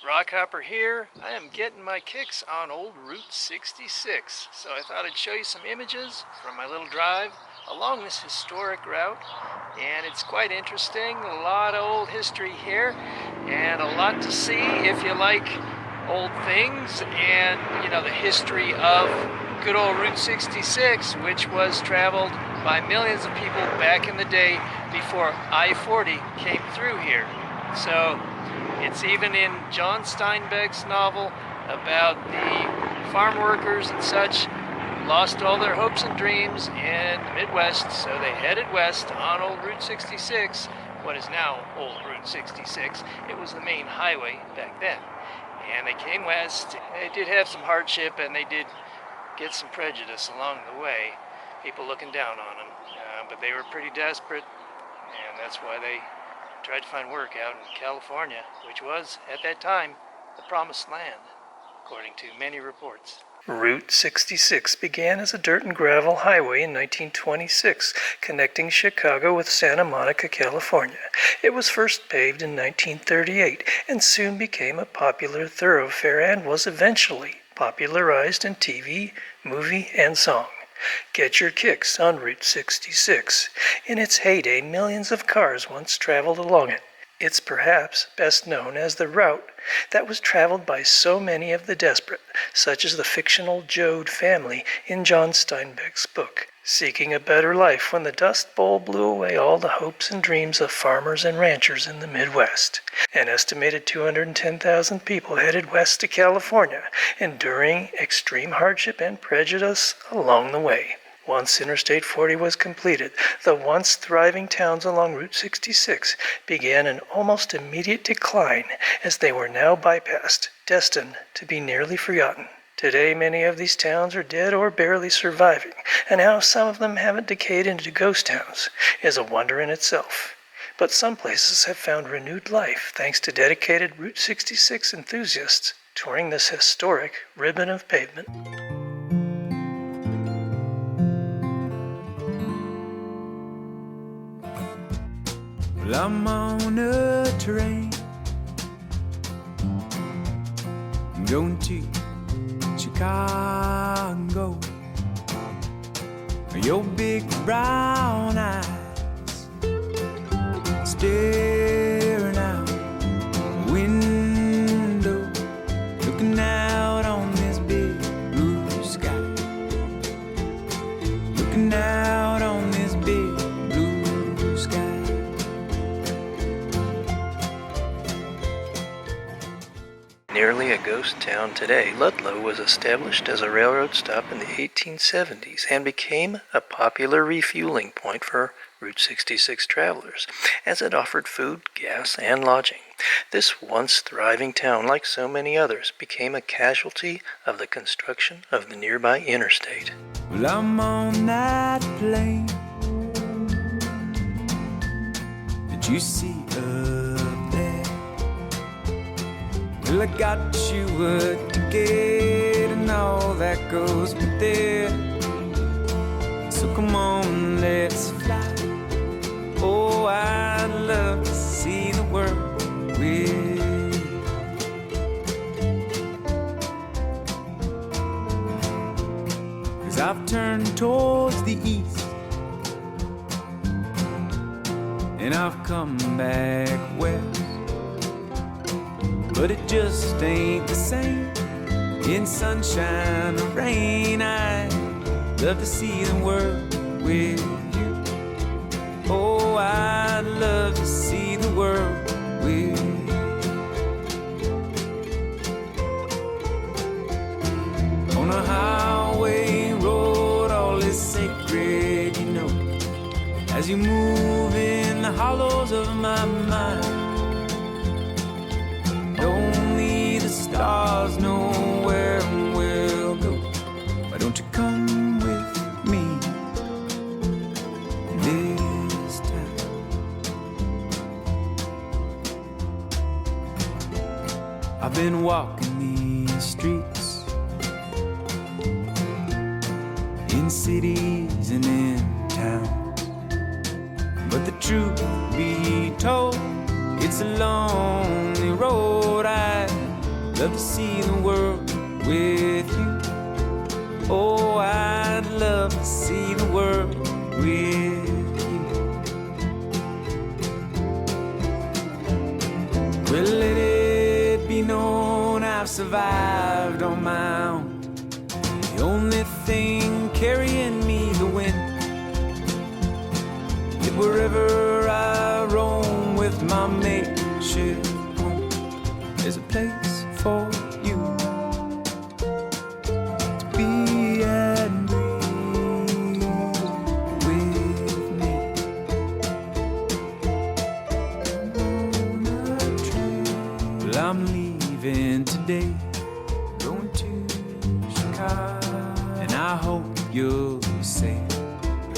Rockhopper here. I am getting my kicks on old Route 66, so I thought I'd show you some images from my little drive along this historic route, and it's quite interesting. A lot of old history here and a lot to see if you like old things and, you know, the history of good old Route 66, which was traveled by millions of people back in the day before I-40 came through here. So it's even in John Steinbeck's novel about the farm workers and such lost all their hopes and dreams in the Midwest, so they headed west on old Route 66, what is now old Route 66. It was the main highway back then. And they came west. They did have some hardship, and they did get some prejudice along the way, people looking down on them. But they were pretty desperate, and that's why they tried to find work out in California, which was, at that time, the promised land, according to many reports. Route 66 began as a dirt and gravel highway in 1926, connecting Chicago with Santa Monica, California. It was first paved in 1938 and soon became a popular thoroughfare and was eventually popularized in TV, movie, and song. Get your kicks on Route 66. In its heyday, millions of cars once traveled along it. It's perhaps best known as the route that was traveled by so many of the desperate, such as the fictional Joad family in John Steinbeck's book, seeking a better life when the Dust Bowl blew away all the hopes and dreams of farmers and ranchers in the Midwest. An estimated 210,000 people headed west to California, enduring extreme hardship and prejudice along the way. Once Interstate 40 was completed, the once thriving towns along Route 66 began an almost immediate decline as they were now bypassed, destined to be nearly forgotten. Today, many of these towns are dead or barely surviving, and how some of them haven't decayed into ghost towns is a wonder in itself. But some places have found renewed life thanks to dedicated Route 66 enthusiasts touring this historic ribbon of pavement. Well, I'm on a train, I'm going to Chicago. Your big brown eyes staring out the window, looking out on this big blue sky, looking out on this big blue sky. Nearly a ghost town today, Ludlow was established as a railroad stop in the 1870s and became a popular refueling point for Route 66 travelers, as it offered food, gas, and lodging. This once thriving town, like so many others, became a casualty of the construction of the nearby interstate. Well, I'm on that plane that you see up there. Well, I got you a ticket and all that goes with it. So come on, let's fly. Oh, I'd love to see the world with you. 'Cause I've turned towards the east and I've come back west, but it just ain't the same in sunshine or rain. I'd love to see the world with you. Oh, I'd love to see the world with you. On a highway road, all is sacred, you know, as you move in the hollows of my mind. Only the stars know where we'll go. Why don't you come with me this time? I've been walking these streets in cities and in towns, but the truth be told, it's a lonely road. I'd love to see the world with you. Oh, I'd love to see the world with you. Well, let it be known I've survived on my own. The only thing carrying me the wind. Yet wherever I roam with my makeshift home, there's a place for you to be and breathe with me. I'm on a train. Well, I'm leaving today, going to Chicago, and I hope you'll say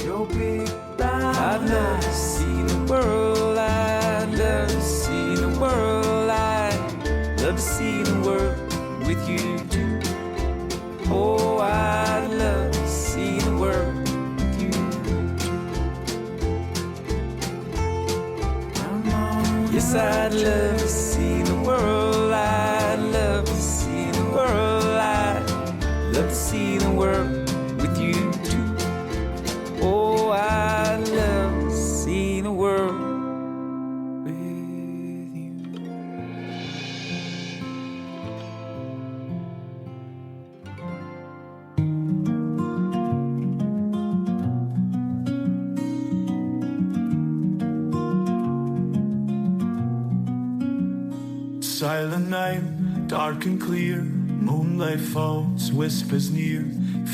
your big ride. I'd love to see the world. I'd love to see the world. I'd love to see the world with you too. Oh, I'd love to see the world with you too. Come on. Yes, I'd love to see the world. I'd love to see the world. I'd love to see the world with you too. Oh, I'd love to see the world with you. Silent night, dark and clear, moonlight falls, whispers near.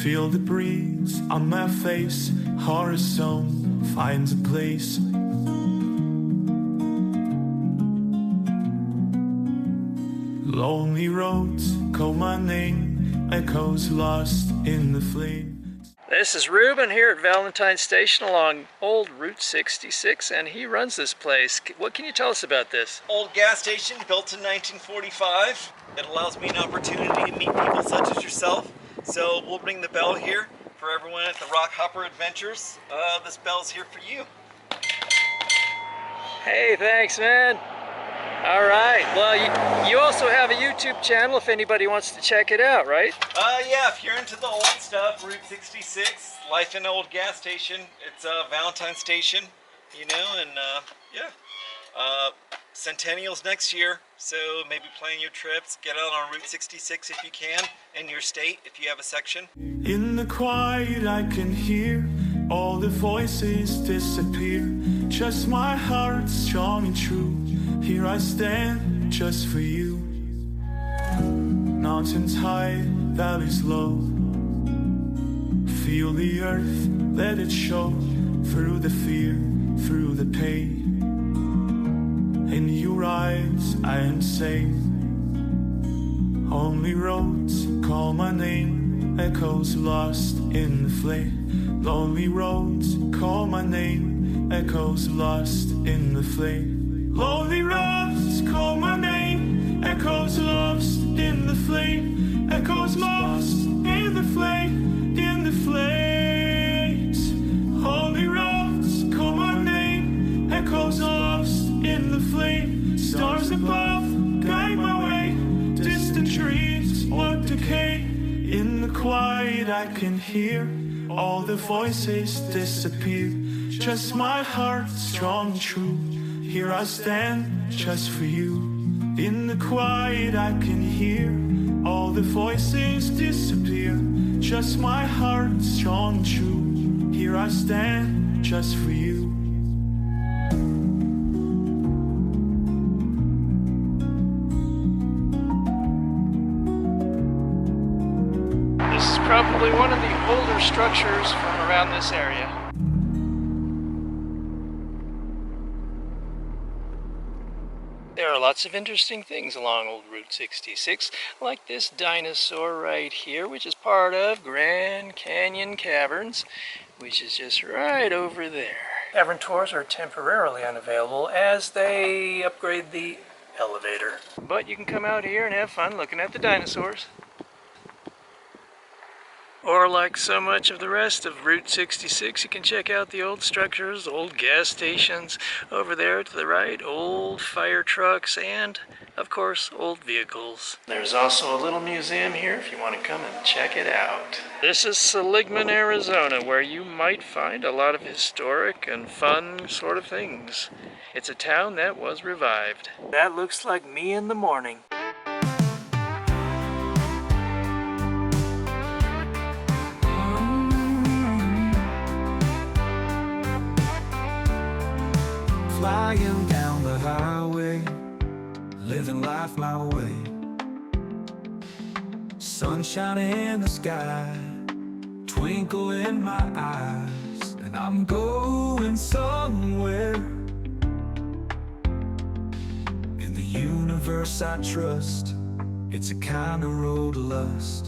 Feel the breeze on my face, horizon finds a place. Lonely roads call my name, echoes lost in the flame. This is Ruben here at Valentine Station along Old Route 66, and he runs this place. What can you tell us about this? Old gas station built in 1945. It allows me an opportunity to meet people such as yourself. So we'll ring the bell here for everyone at the Rock Hopper Adventures. This bell's here for you. Hey, thanks, man. All right. Well, you also have a YouTube channel if anybody wants to check it out, right? Yeah, if you're into the old stuff, Route 66, life in an old gas station. It's Valentine Station, you know, and yeah. Centennial's next year, so maybe plan your trips. Get out on Route 66 if you can, in your state if you have a section. In the quiet I can hear all the voices disappear. Just my heart strong and true. Here I stand just for you. Mountains high, valleys low. Feel the earth, let it show. Through the fear, through the pain. In your eyes I am safe. Only roads call my name, echoes lost in the flame. Lonely roads call my name, echoes lost in the flame. Lonely roads call my name, echoes lost in the flame. Echoes lost in the flame, in the flames. Lonely roads call my name, echoes lost in the flame. Stars above guide my way, distant trees would decay. In the quiet I can hear all the voices disappear. Just my heart strong and true. Here I stand just for you. In the quiet I can hear all the voices disappear. Just my heart strong and true. Here I stand just for you. This is probably one of the older structures from around this area. There are lots of interesting things along Old Route 66, like this dinosaur right here, which is part of Grand Canyon Caverns, which is just right over there. Cavern tours are temporarily unavailable as they upgrade the elevator. But you can come out here and have fun looking at the dinosaurs. Or like so much of the rest of Route 66, you can check out the old structures, old gas stations over there to the right, old fire trucks, and of course, old vehicles. There's also a little museum here if you want to come and check it out. This is Seligman, Arizona, where you might find a lot of historic and fun sort of things. It's a town that was revived. That looks like me in the morning. Flying down the highway, living life my way. Sunshine in the sky, twinkle in my eyes, and I'm going somewhere. In the universe I trust, it's a kind of road of lust.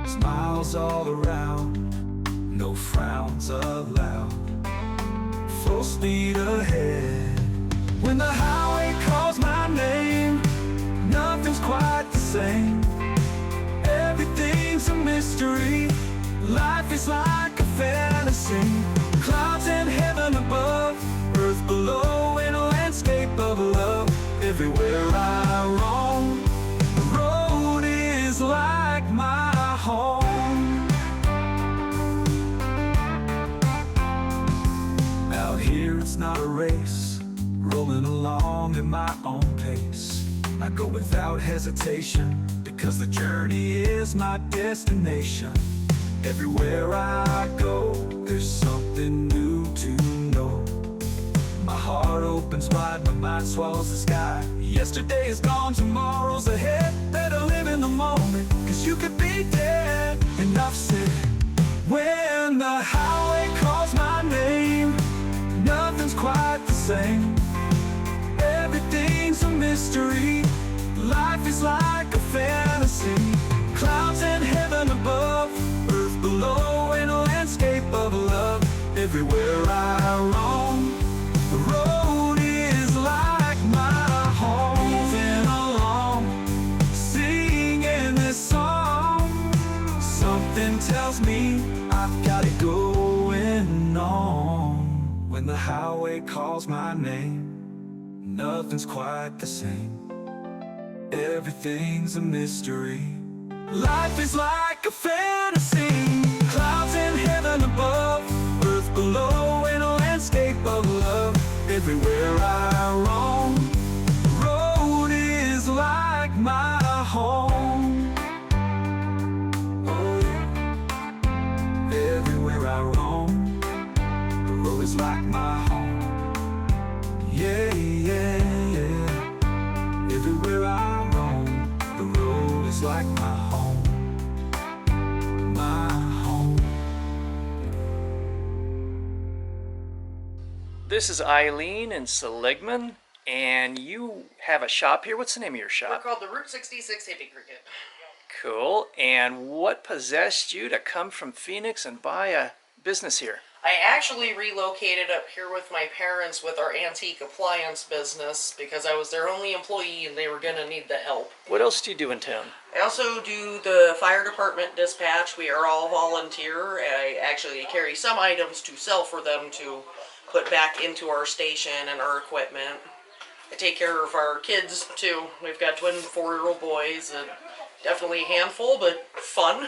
Smiles all around, no frowns allowed. Full speed ahead. When the highway calls my name, nothing's quite the same. Everything's a mystery. Life is like a fantasy. Clouds in heaven above, earth below, in a landscape of love. Everywhere I roam, the road is like my home. Out here it's not a race, rolling along at my own pace. I go without hesitation, because the journey is my destination. Everywhere I go, there's something new to know. My heart opens wide, my mind swallows the sky. Yesterday is gone, tomorrow's ahead. Better live in the moment, cause you could be dead. Enough said. When the highway calls my name, nothing's quite the same. Everything's a mystery. Life is like a fantasy. Clouds in heaven above, earth below, in a landscape of love. Everywhere I roam, the road is like my home. Moving along, singing this song. Something tells me I've got it going on. When the highway calls my name, nothing's quite the same. Everything's a mystery. Life is like a fantasy. Clouds in heaven above, earth below, in a landscape of love. Everywhere I roam, the road is like my home. Oh yeah. Everywhere I roam, the road is like my home. Yeah, yeah, yeah. Everywhere I roam, the road is like my home. My home. This is Eileen in Seligman, and you have a shop here. What's the name of your We're shop? called the Route 66 Hippie Cricket. Cool. And what possessed you to come from Phoenix and buy a business here? I actually relocated up here with my parents with our antique appliance business because I was their only employee and they were going to need the help. What else do you do in town? I also do the fire department dispatch. We are all volunteer. I actually carry some items to sell for them to put back into our station and our equipment. I take care of our kids too. We've got twin 4-year-old boys and definitely a handful, but fun.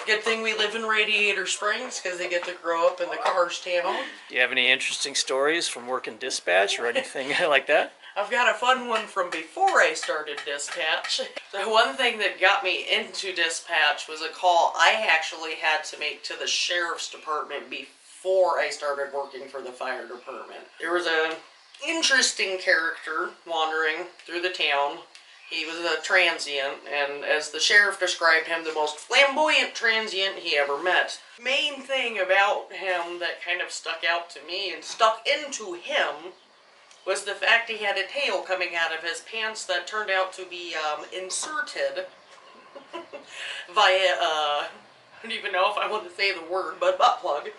Good thing we live in Radiator Springs because they get to grow up in the cars town. Do you have any interesting stories from working dispatch or anything like that? I've got a fun one from before I started dispatch. The one thing that got me into dispatch was a call I actually had to make to the sheriff's department before I started working for the fire department. There was an interesting character wandering through the town. He was a transient, and as the sheriff described him, the most flamboyant transient he ever met. Main thing about him that kind of stuck out to me and stuck into him was the fact he had a tail coming out of his pants that turned out to be inserted via, I don't even know if I want to say the word, but butt plug.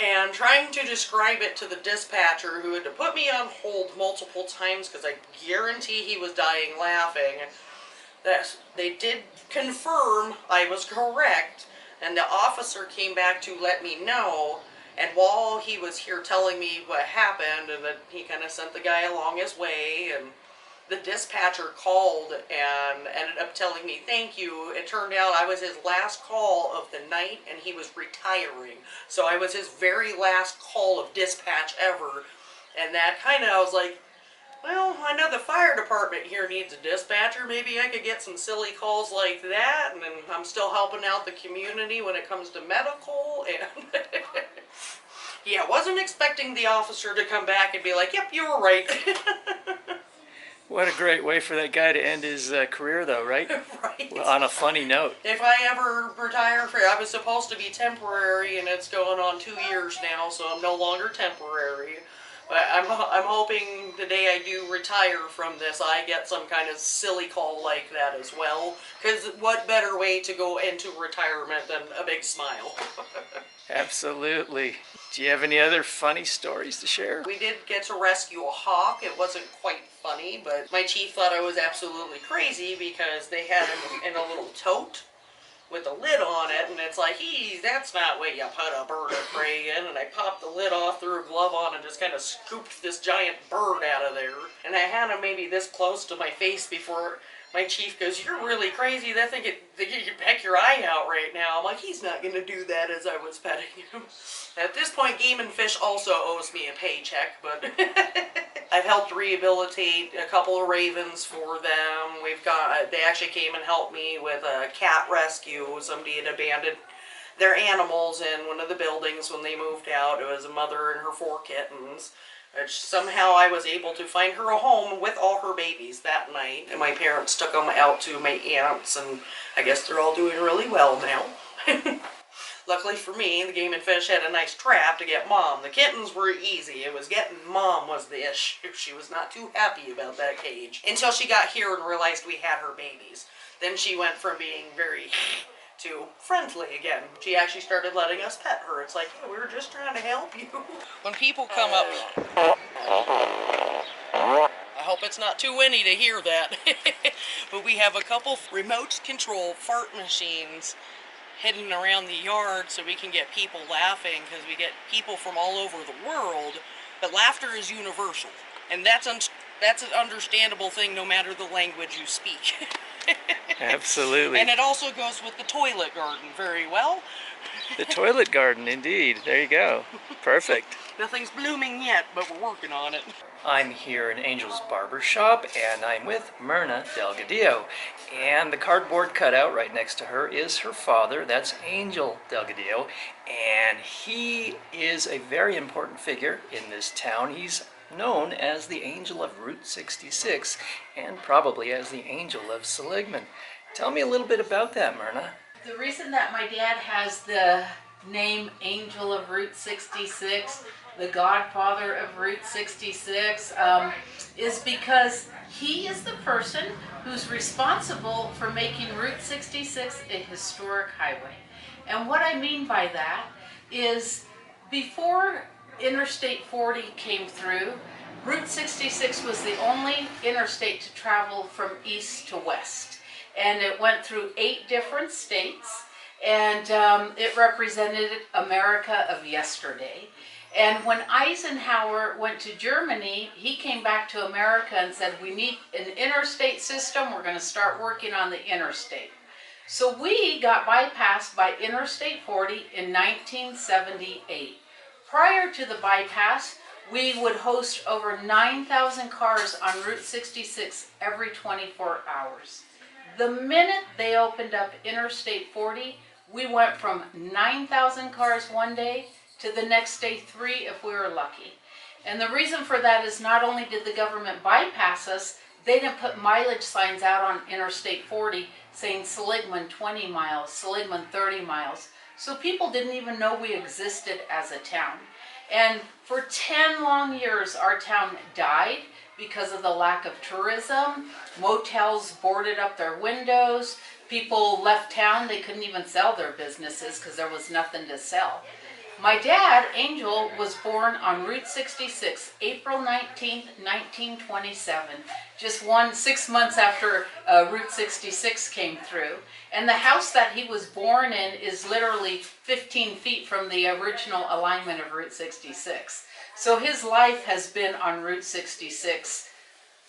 And trying to describe it to the dispatcher, who had to put me on hold multiple times because I guarantee he was dying laughing, that they did confirm I was correct, and the officer came back to let me know. And while he was here telling me what happened, and that he kind of sent the guy along his way, and The dispatcher called and ended up telling me thank you. It turned out I was his last call of the night and he was retiring. So I was his very last call of dispatch ever. And that kind of, I was like, well, I know the fire department here needs a dispatcher. Maybe I could get some silly calls like that. And then I'm still helping out the community when it comes to medical. And yeah, wasn't expecting the officer to come back and be like, yep, you were right. What a great way for that guy to end his career, though, right? Right. Well, on a funny note. If I ever retire, I was supposed to be temporary, and it's going on 2 years now, so I'm no longer temporary. But I'm hoping the day I do retire from this, I get some kind of silly call like that as well. Because what better way to go into retirement than a big smile? Absolutely. Do you have any other funny stories to share? We did get to rescue a hawk. It wasn't quite funny, but my chief thought I was absolutely crazy because they had him in a little tote with a lid on it, and it's like, that's not what you put a bird of prey in. And I popped the lid off, threw a glove on, and just kind of scooped this giant bird out of there. And I had him maybe this close to my face before my chief goes, you're really crazy. That thing could peck your eye out right now. I'm like, he's not going to do that, as I was petting him. At this point, Game and Fish also owes me a paycheck, but I've helped rehabilitate a couple of ravens for them. They actually came and helped me with a cat rescue. Somebody had abandoned their animals in one of the buildings when they moved out. It was a mother and her 4 kittens. Which somehow I was able to find her a home with all her babies that night. And my parents took them out to my aunt's, and I guess they're all doing really well now. Luckily for me, the Game and Fish had a nice trap to get Mom. The kittens were easy. It was getting Mom was the issue. She was not too happy about that cage. Until she got here and realized we had her babies. Then she went from being very to friendly again. She actually started letting us pet her. It's like, oh, we were just trying to help you. When people come up, I hope it's not too windy to hear that. But we have a couple remote control fart machines hidden around the yard so we can get people laughing, because we get people from all over the world. But laughter is universal, and that's an understandable thing no matter the language you speak. Absolutely. And it also goes with the toilet garden very well. The toilet garden, indeed. There you go. Perfect. Nothing's blooming yet, but we're working on it. I'm here in Angel's barber shop, and I'm with Myrna Delgadillo. And the cardboard cutout right next to her is her father. That's Angel Delgadillo. And he is a very important figure in this town. He's known as the Angel of Route 66, and probably as the Angel of Seligman. Tell me a little bit about that, Myrna. The reason that my dad has the name Angel of Route 66, the godfather of Route 66, is because he is the person who's responsible for making Route 66 a historic highway. And what I mean by that is, before Interstate 40 came through, Route 66 was the only interstate to travel from east to west. And it went through 8 different states, and it represented America of yesterday. And when Eisenhower went to Germany, he came back to America and said, we need an interstate system, we're going to start working on the interstate. So we got bypassed by Interstate 40 in 1978. Prior to the bypass, we would host over 9,000 cars on Route 66 every 24 hours. The minute they opened up Interstate 40, we went from 9,000 cars one day to the next day 3 if we were lucky. And the reason for that is, not only did the government bypass us, they didn't put mileage signs out on Interstate 40 saying Seligman 20 miles, Seligman 30 miles. So people didn't even know we existed as a town. And for 10 long years, our town died because of the lack of tourism. Motels boarded up their windows. People left town. They couldn't even sell their businesses because there was nothing to sell. My dad, Angel, was born on Route 66, April 19th, 1927, just 6 months after Route 66 came through. And the house that he was born in is literally 15 feet from the original alignment of Route 66. So his life has been on Route 66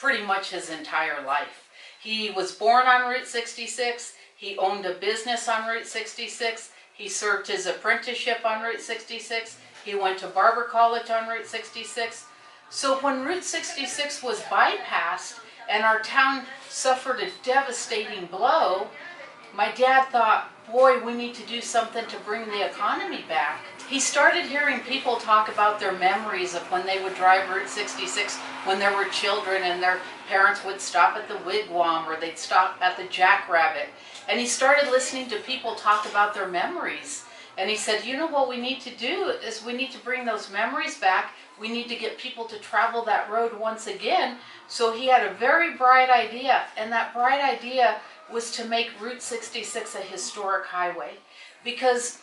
pretty much his entire life. He was born on Route 66. He owned a business on Route 66. He served his apprenticeship on Route 66. He went to barber college on Route 66. So when Route 66 was bypassed and our town suffered a devastating blow, my dad thought, boy, we need to do something to bring the economy back. He started hearing people talk about their memories of when they would drive Route 66 when there were children and their parents would stop at the Wigwam or they'd stop at the Jackrabbit. And he started listening to people talk about their memories. And he said, you know what we need to do is we need to bring those memories back. We need to get people to travel that road once again. So he had a very bright idea, and that bright idea was to make Route 66 a historic highway. Because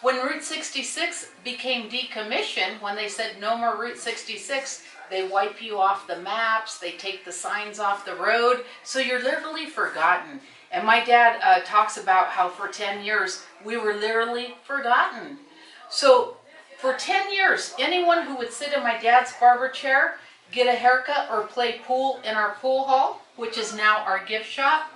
when Route 66 became decommissioned, when they said no more Route 66, they wipe you off the maps, they take the signs off the road, so you're literally forgotten. And my dad talks about how for 10 years we were literally forgotten. So for 10 years, anyone who would sit in my dad's barber chair, get a haircut, or play pool in our pool hall, which is now our gift shop,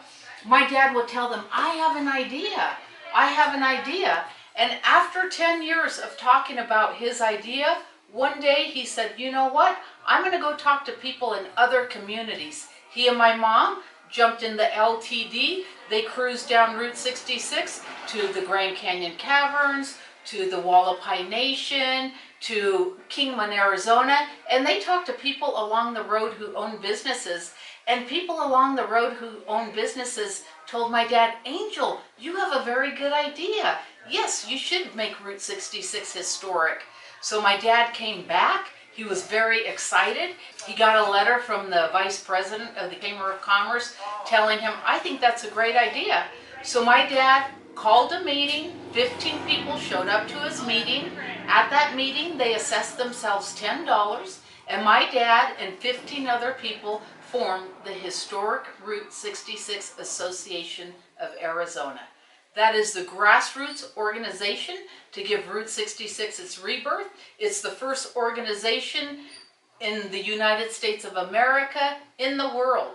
my dad would tell them, I have an idea. I have an idea. And after 10 years of talking about his idea, one day he said, you know what? I'm going to go talk to people in other communities. He and my mom jumped in the LTD. They cruised down Route 66 to the Grand Canyon Caverns, to the Wallapai Nation, to Kingman, Arizona, and they talked to people along the road who own businesses. And people along the road who own businesses told my dad, Angel, you have a very good idea. Yes, you should make Route 66 historic. So my dad came back. He was very excited. He got a letter from the vice president of the Chamber of Commerce telling him, I think that's a great idea. So my dad called a meeting. 15 people showed up to his meeting. At that meeting, they assessed themselves $10, and my dad and 15 other people formed the Historic Route 66 Association of Arizona. That is the grassroots organization to give Route 66 its rebirth. It's the first organization in the United States of America, in the world.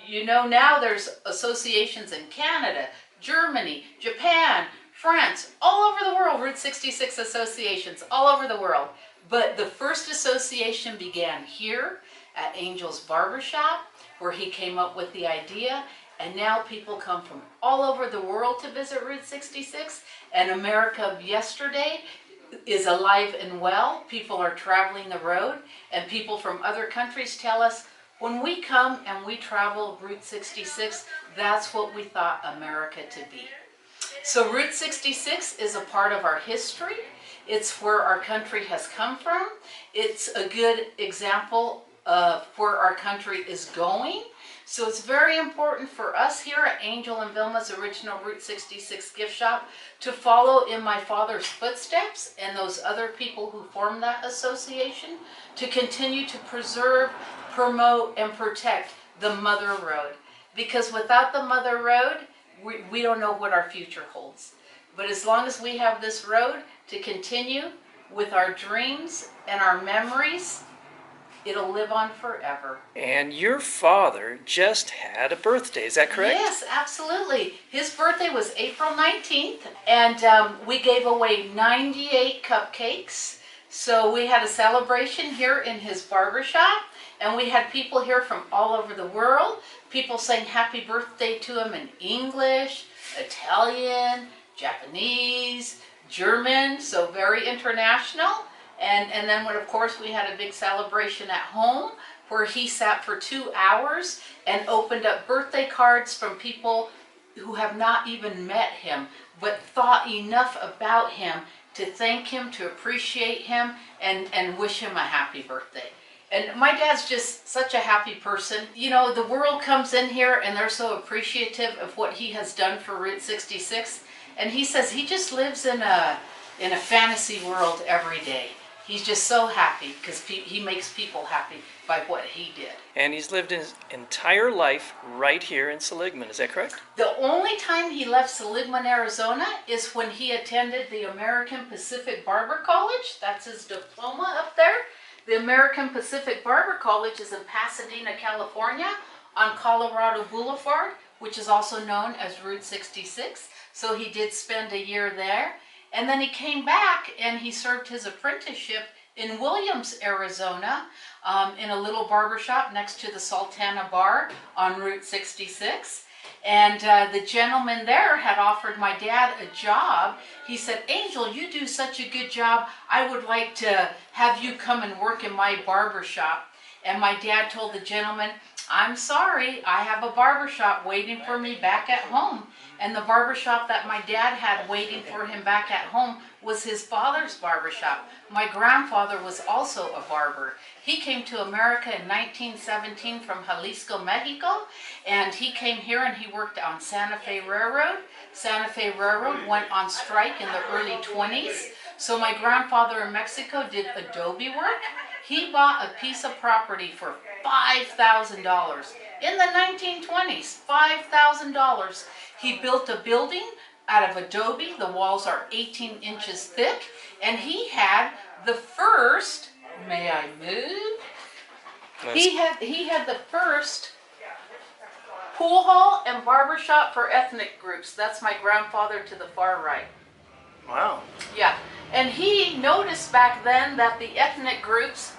You know, now there's associations in Canada, Germany, Japan, France, all over the world, Route 66 associations, all over the world. But the first association began here at Angel's Barbershop, where he came up with the idea. And now people come from all over the world to visit Route 66. And America of yesterday is alive and well. People are traveling the road. And people from other countries tell us, when we come and we travel Route 66, that's what we thought America to be. So Route 66 is a part of our history. It's where our country has come from. It's a good example of where our country is going. So it's very important for us here at Angel and Vilma's original Route 66 gift shop to follow in my father's footsteps and those other people who formed that association to continue to preserve, promote, and protect the Mother Road. Because without the Mother Road, we don't know what our future holds. But as long as we have this road to continue with our dreams and our memories, it'll live on forever. And your father just had a birthday, is that correct? Yes, absolutely. His birthday was April 19th, and we gave away 98 cupcakes. So we had a celebration here in his barbershop, and we had people here from all over the world. People saying happy birthday to him in English, Italian, Japanese, German, so very international. And then when, of course, we had a big celebration at home where he sat for 2 hours and opened up birthday cards from people who have not even met him, but thought enough about him to thank him, to appreciate him, and wish him a happy birthday. And my dad's just such a happy person. You know, the world comes in here and they're so appreciative of what he has done for Route 66. And he says he just lives in a fantasy world every day. He's just so happy because he makes people happy by what he did. And he's lived his entire life right here in Seligman, is that correct? The only time he left Seligman, Arizona is when he attended the American Pacific Barber College. That's his diploma up there. The American Pacific Barber College is in Pasadena, California, on Colorado Boulevard, which is also known as Route 66. So he did spend a year there. And then he came back and he served his apprenticeship in Williams, Arizona, in a little barber shop next to the Sultana Bar on Route 66. And the gentleman there had offered my dad a job. He said, Angel, you do such a good job. I would like to have you come and work in my barber shop. And my dad told the gentleman, I'm sorry, I have a barber shop waiting for me back at home. And the barber shop that my dad had waiting for him back at home was his father's barber shop. My grandfather was also a barber. He came to America in 1917 from Jalisco, Mexico, and he came here and he worked on Santa Fe Railroad. Santa Fe Railroad went on strike in the early 20s, so my grandfather in Mexico did adobe work. He bought a piece of property for $5,000 in the 1920s, $5,000. He built a building out of adobe. The walls are 18 inches thick, and he had the first, may I move? He had the first pool hall and barber shop for ethnic groups. That's my grandfather to the far right. Wow. Yeah, and he noticed back then that the ethnic groups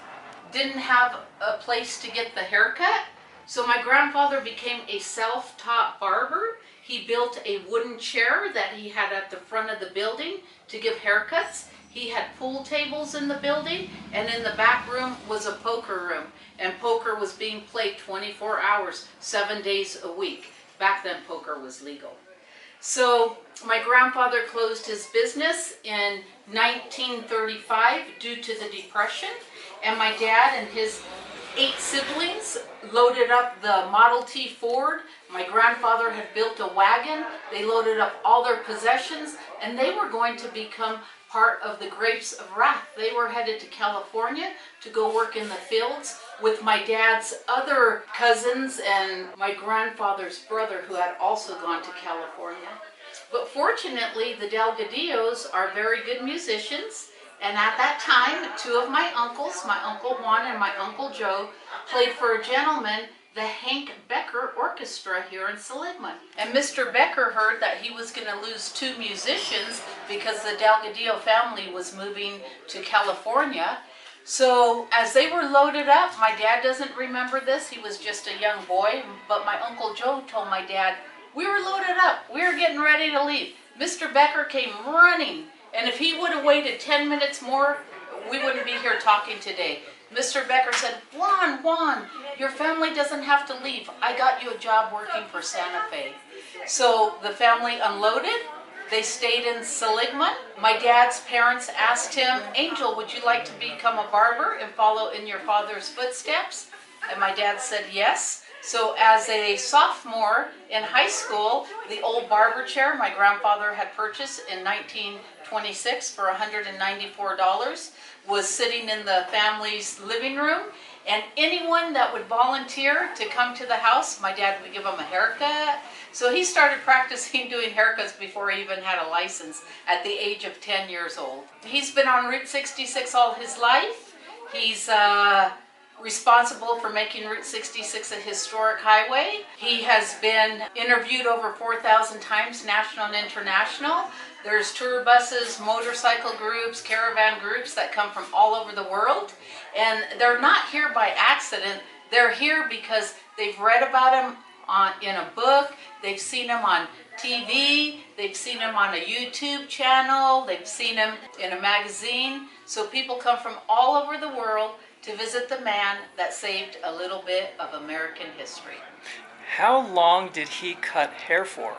didn't have a place to get the haircut. So my grandfather became a self-taught barber. He built a wooden chair that he had at the front of the building to give haircuts. He had pool tables in the building, and in the back room was a poker room. And poker was being played 24 hours, 7 days a week. Back then, poker was legal. So my grandfather closed his business in 1935 due to the Depression, and my dad and his 8 siblings loaded up the Model T Ford. My grandfather had built a wagon. They loaded up all their possessions, and they were going to become part of the Grapes of Wrath. They were headed to California to go work in the fields with my dad's other cousins and my grandfather's brother, who had also gone to California. But fortunately, the Delgadillos are very good musicians. And at that time, 2 of my uncles, my Uncle Juan and my Uncle Joe, played for a gentleman, the Hank Becker Orchestra here in Seligman. And Mr. Becker heard that he was going to lose 2 musicians because the Delgadillo family was moving to California. So as they were loaded up, my dad doesn't remember this, he was just a young boy, but my Uncle Joe told my dad, we were loaded up, we were getting ready to leave. Mr. Becker came running, and if he would have waited 10 minutes more, we wouldn't be here talking today. Mr. Becker said, Juan, your family doesn't have to leave. I got you a job working for Santa Fe. So the family unloaded. They stayed in Seligman. My dad's parents asked him, Angel, would you like to become a barber and follow in your father's footsteps? And my dad said yes. So as a sophomore in high school, the old barber chair my grandfather had purchased in 1926 for $194 was sitting in the family's living room. And anyone that would volunteer to come to the house, my dad would give them a haircut. So he started practicing doing haircuts before he even had a license at the age of 10 years old. He's been on Route 66 all his life. He's responsible for making Route 66 a historic highway. He has been interviewed over 4,000 times, national and international. There's tour buses, motorcycle groups, caravan groups that come from all over the world. And they're not here by accident. They're here because they've read about him in a book, they've seen him on TV, they've seen him on a YouTube channel, they've seen him in a magazine. So people come from all over the world to visit the man that saved a little bit of American history. How long did he cut hair for?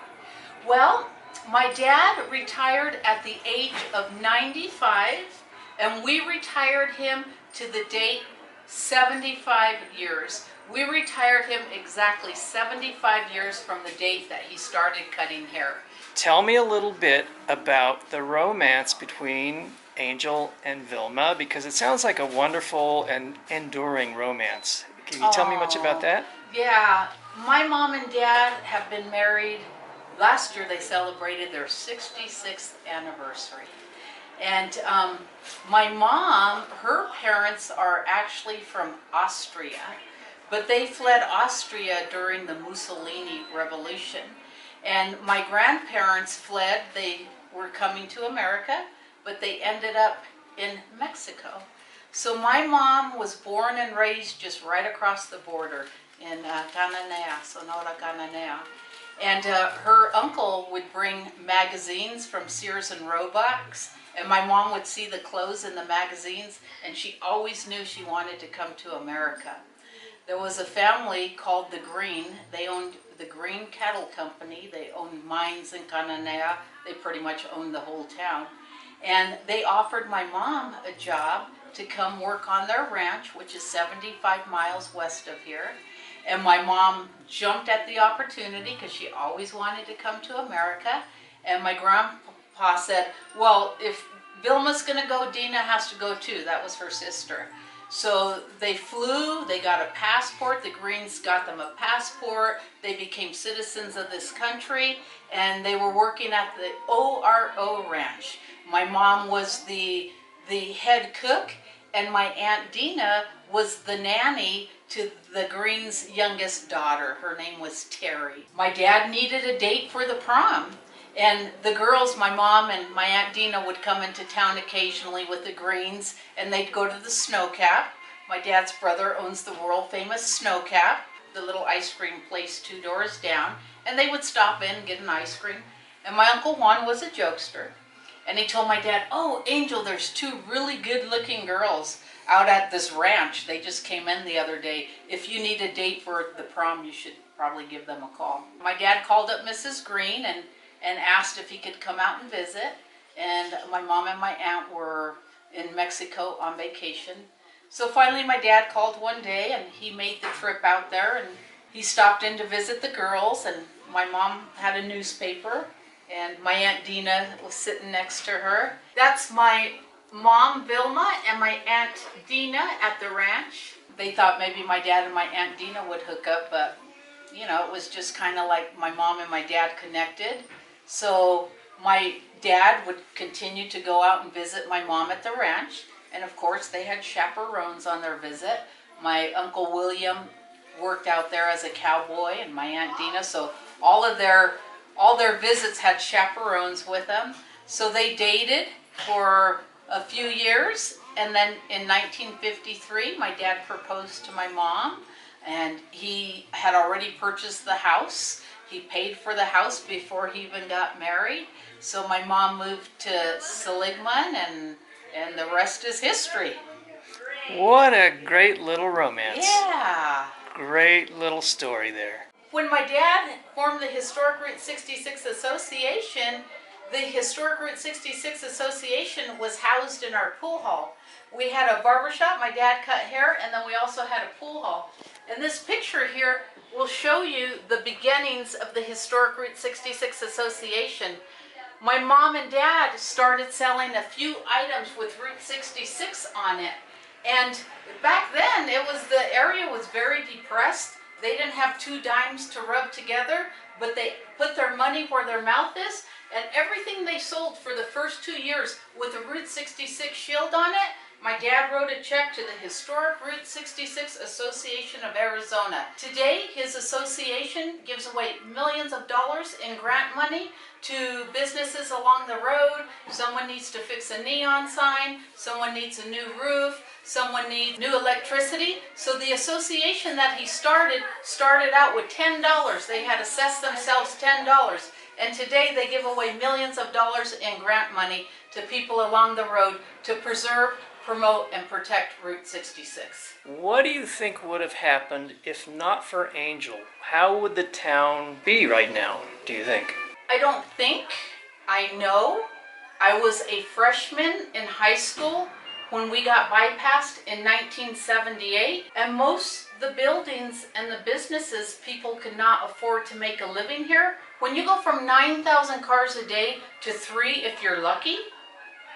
Well, my dad retired at the age of 95, and we retired him to the date 75 years. We retired him exactly 75 years from the date that he started cutting hair. Tell me a little bit about the romance between Angel and Vilma, because it sounds like a wonderful and enduring romance. Can you tell me much about that? Yeah, my mom and dad have been married. Last year they celebrated their 66th anniversary. And my mom, her parents are actually from Austria, but they fled Austria during the Mussolini Revolution. And my grandparents fled, they were coming to America, but they ended up in Mexico. So my mom was born and raised just right across the border in Cananea, Sonora, Cananea. And her uncle would bring magazines from Sears and Roebuck's, and my mom would see the clothes in the magazines, and she always knew she wanted to come to America. There was a family called the Green. They owned the Green Cattle Company. They owned mines in Cananea. They pretty much owned the whole town. And they offered my mom a job to come work on their ranch, which is 75 miles west of here. And my mom jumped at the opportunity because she always wanted to come to America. And my grandpa said, well, if Vilma's going to go, Dina has to go too. That was her sister. So they flew, they got a passport, the Greens got them a passport, they became citizens of this country, and they were working at the ORO Ranch. My mom was the head cook, and my Aunt Dina was the nanny to the Green's youngest daughter. Her name was Terry. My dad needed a date for the prom. And the girls, my mom and my Aunt Dina, would come into town occasionally with the Greens, and they'd go to the Snow Cap. My dad's brother owns the world famous Snow Cap, the little ice cream place 2 doors down, and they would stop in and get an ice cream. And my Uncle Juan was a jokester. And he told my dad, oh, Angel, there's 2 really good looking girls out at this ranch. They just came in the other day. If you need a date for the prom, you should probably give them a call. My dad called up Mrs. Green and asked if he could come out and visit. And my mom and my aunt were in Mexico on vacation. So finally my dad called one day and he made the trip out there, and he stopped in to visit the girls, and my mom had a newspaper and my Aunt Dina was sitting next to her. That's my mom Vilma and my Aunt Dina at the ranch. They thought maybe my dad and my Aunt Dina would hook up, but you know, it was just kind of like my mom and my dad connected. So my dad would continue to go out and visit my mom at the ranch. And of course they had chaperones on their visit. My Uncle William worked out there as a cowboy, and my Aunt Dina. So all their visits had chaperones with them. So they dated for a few years. And then in 1953, my dad proposed to my mom, and he had already purchased the house. He paid for the house before he even got married. So my mom moved to Seligman, and the rest is history. What a great little romance. Yeah. Great little story there. When my dad formed the Historic Route 66 Association, the Historic Route 66 Association was housed in our pool hall. We had a barbershop, my dad cut hair, and then we also had a pool hall. And this picture here will show you the beginnings of the Historic Route 66 Association. My mom and dad started selling a few items with Route 66 on it. And back then, the area was very depressed. They didn't have 2 dimes to rub together, but they put their money where their mouth is, and everything they sold for the first 2 years with a Route 66 shield on it, my dad wrote a check to the Historic Route 66 Association of Arizona. Today, his association gives away millions of dollars in grant money to businesses along the road. Someone needs to fix a neon sign, someone needs a new roof, someone needs new electricity. So the association that he started out with $10. They had assessed themselves $10. And today they give away millions of dollars in grant money to people along the road to preserve, promote, and protect Route 66. What do you think would have happened if not for Angel? How would the town be right now, do you think? I don't think. I know. I was a freshman in high school when we got bypassed in 1978, and most the buildings and the businesses, people could not afford to make a living here. When you go from 9,000 cars a day to 3 if you're lucky,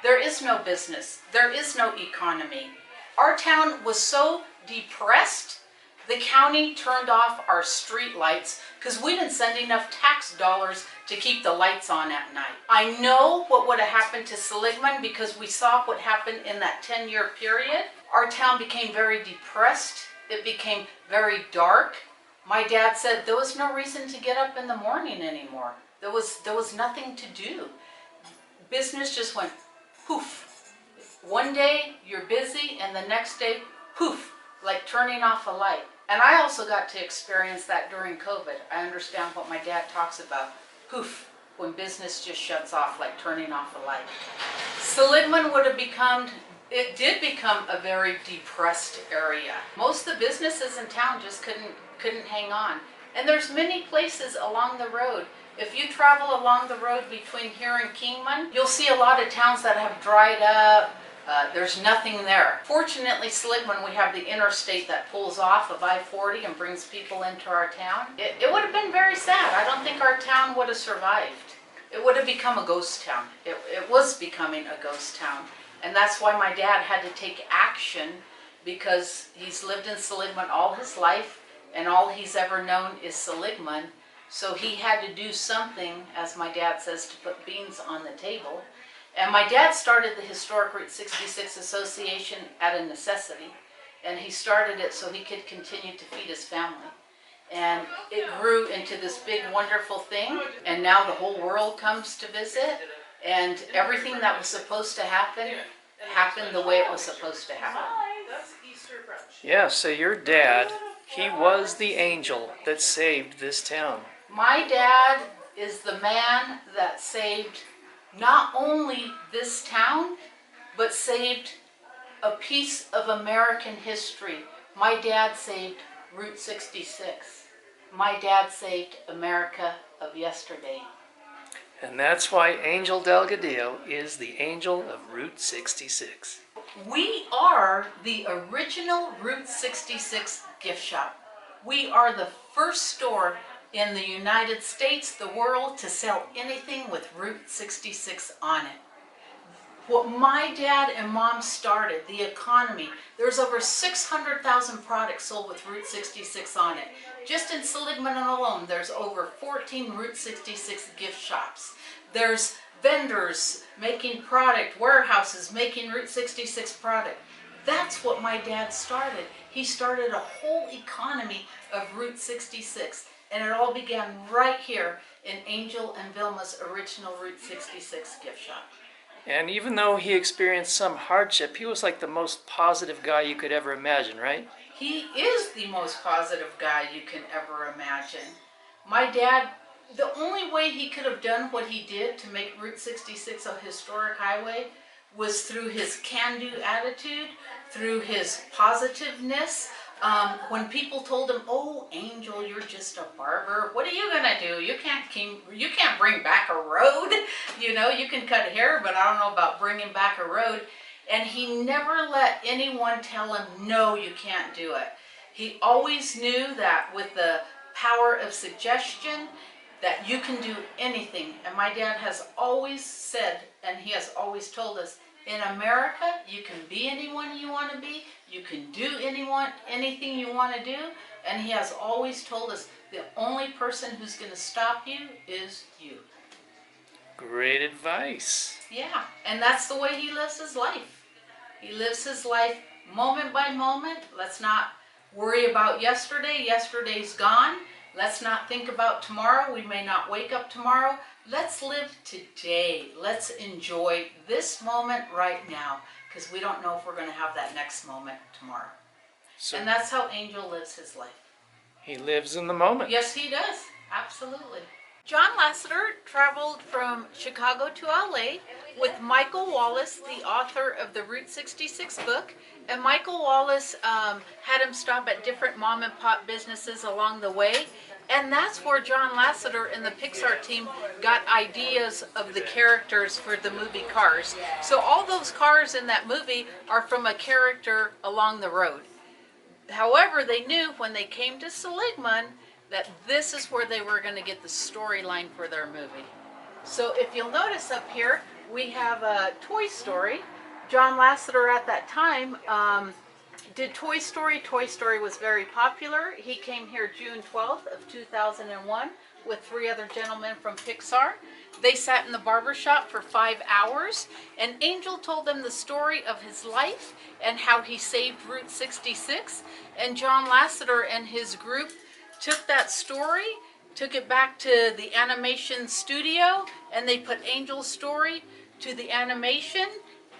there is no business. There is no economy. Our town was so depressed The county turned off our street lights because we didn't send enough tax dollars to keep the lights on at night. I know what would have happened to Seligman because we saw what happened in that 10-year period. Our town became very depressed. It became very dark. My dad said there was no reason to get up in the morning anymore. There was nothing to do. Business just went poof. One day you're busy and the next day poof, like turning off a light. And I also got to experience that during COVID. I understand what my dad talks about. Poof, when business just shuts off, like turning off a light. Seligman did become a very depressed area. Most of the businesses in town just couldn't hang on. And there's many places along the road. If you travel along the road between here and Kingman, you'll see a lot of towns that have dried up. There's nothing there. Fortunately, Seligman, we have the interstate that pulls off of I-40 and brings people into our town. It would have been very sad. I don't think our town would have survived. It would have become a ghost town. It was becoming a ghost town. And that's why my dad had to take action, because he's lived in Seligman all his life and all he's ever known is Seligman. So he had to do something, as my dad says, to put beans on the table. And my dad started the Historic Route 66 Association at a necessity, and he started it so he could continue to feed his family. And it grew into this big, wonderful thing, and now the whole world comes to visit, and everything that was supposed to happen happened the way it was supposed to happen. Yeah, so your dad, he was the angel that saved this town. My dad is the man that saved not only this town, but saved a piece of American history. My dad saved Route 66. My dad saved America of yesterday. And that's why Angel Delgadillo is the angel of Route 66. We are the original Route 66 gift shop. We are the first store in the United States, the world, to sell anything with Route 66 on it. What my dad and mom started, the economy, there's over 600,000 products sold with Route 66 on it. Just in Seligman alone, there's over 14 Route 66 gift shops. There's vendors making product, warehouses making Route 66 product. That's what my dad started. He started a whole economy of Route 66. And it all began right here in Angel and Vilma's original Route 66 gift shop. And even though he experienced some hardship, he was like the most positive guy you could ever imagine, right? He is the most positive guy you can ever imagine. My dad, the only way he could have done what he did to make Route 66 a historic highway was through his can-do attitude, through his positiveness. When people told him, "Oh, Angel, you're just a barber. What are you gonna do? You can't bring back a road. You know, you can cut hair, but I don't know about bringing back a road." And he never let anyone tell him, "No, you can't do it." He always knew that with the power of suggestion, that you can do anything. And my dad has always said, and he has always told us, in America, you can be anyone you want to be. You can do anything you want to do. And he has always told us the only person who's going to stop you is you. Great advice. Yeah, and that's the way he lives his life. He lives his life moment by moment. Let's not worry about yesterday. Yesterday's gone. Let's not think about tomorrow. We may not wake up tomorrow. Let's live today. Let's enjoy this moment right now, because we don't know if we're going to have that next moment tomorrow. So And that's how Angel lives his life. he lives in the moment. Yes, he does. Absolutely. John Lasseter traveled from Chicago to LA with Michael Wallace, the author of the Route 66 book. And Michael Wallace had him stop at different mom and pop businesses along the way. And that's where John Lasseter and the Pixar team got ideas of the characters for the movie Cars. So all those cars in that movie are from a character along the road. However, they knew when they came to Seligman that this is where they were going to get the storyline for their movie. So if you'll notice up here, we have a Toy Story. John Lasseter at that time did Toy Story. Toy Story was very popular. He came here June 12th of 2001 with 3 other gentlemen from Pixar. They sat in the barber shop for 5 hours, and Angel told them the story of his life and how he saved Route 66. And John Lasseter and his group took that story, took it back to the animation studio, and they put Angel's story to the animation,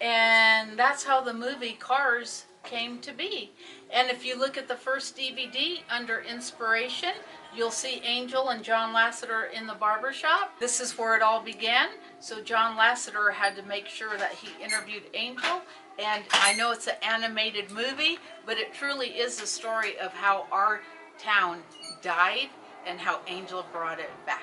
and that's how the movie Cars came to be. And if you look at the first DVD under Inspiration, you'll see Angel and John Lasseter in the barber shop. This is where it all began. So John Lasseter had to make sure that he interviewed Angel. And I know it's an animated movie, but it truly is the story of how our town died and how Angel brought it back.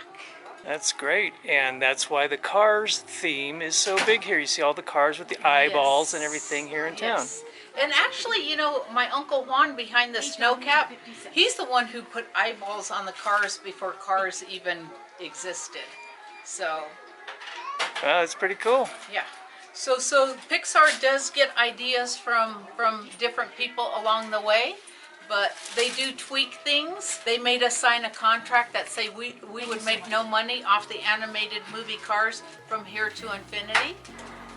That's great, and that's why the Cars theme is so big here. You see all the cars with the eyeballs and everything here in town. Yes. And actually, you know, my Uncle Juan behind the snow cap, he's the one who put eyeballs on the cars before cars even existed. So, That's pretty cool. yeah. So Pixar does get ideas from different people along the way, but they do tweak things. They made us sign a contract that say we would make no money off the animated movie Cars from here to infinity.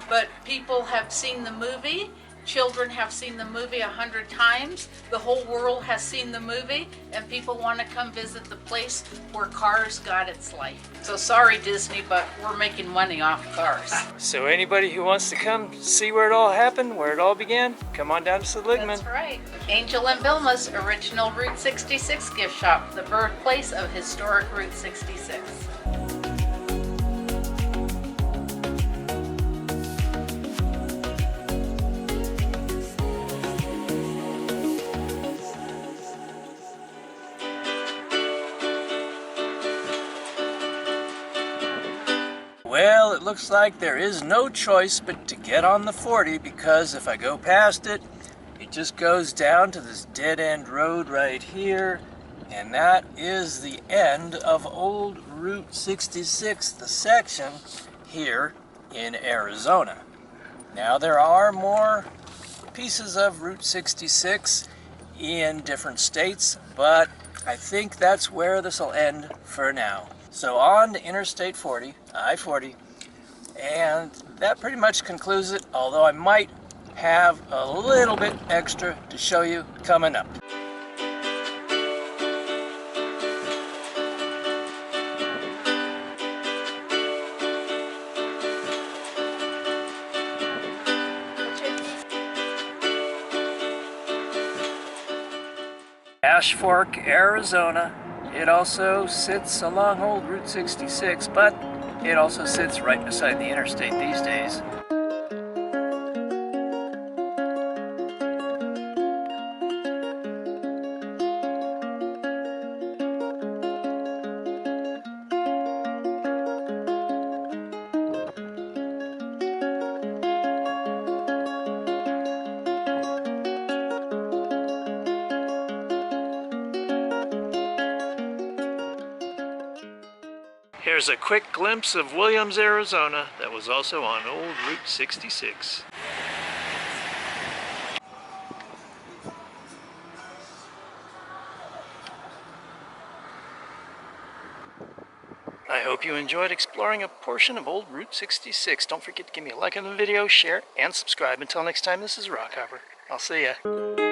But people have seen the movie. Children have seen the movie 100 times. The whole world has seen the movie, and people want to come visit the place where Cars got its life. So sorry, Disney, but we're making money off Cars. So anybody who wants to come see where it all happened, where it all began, come on down to Seligman. That's right. Angel and Vilma's original Route 66 gift shop, the birthplace of historic Route 66. Well, it looks like there is no choice but to get on the 40, because if I go past it, it just goes down to this dead-end road right here, and that is the end of old Route 66, the section here in Arizona. Now, there are more pieces of Route 66 in different states, but I think that's where this will end for now. So on to Interstate 40, I-40, and that pretty much concludes it, although I might have a little bit extra to show you coming up. Ash Fork, Arizona. It also sits along old Route 66, but it also sits right beside the interstate these days. Here's a quick glimpse of Williams, Arizona, that was also on old Route 66. I hope you enjoyed exploring a portion of old Route 66. Don't forget to give me a like on the video, share, and subscribe. Until next time, this is Rockhopper. I'll see ya.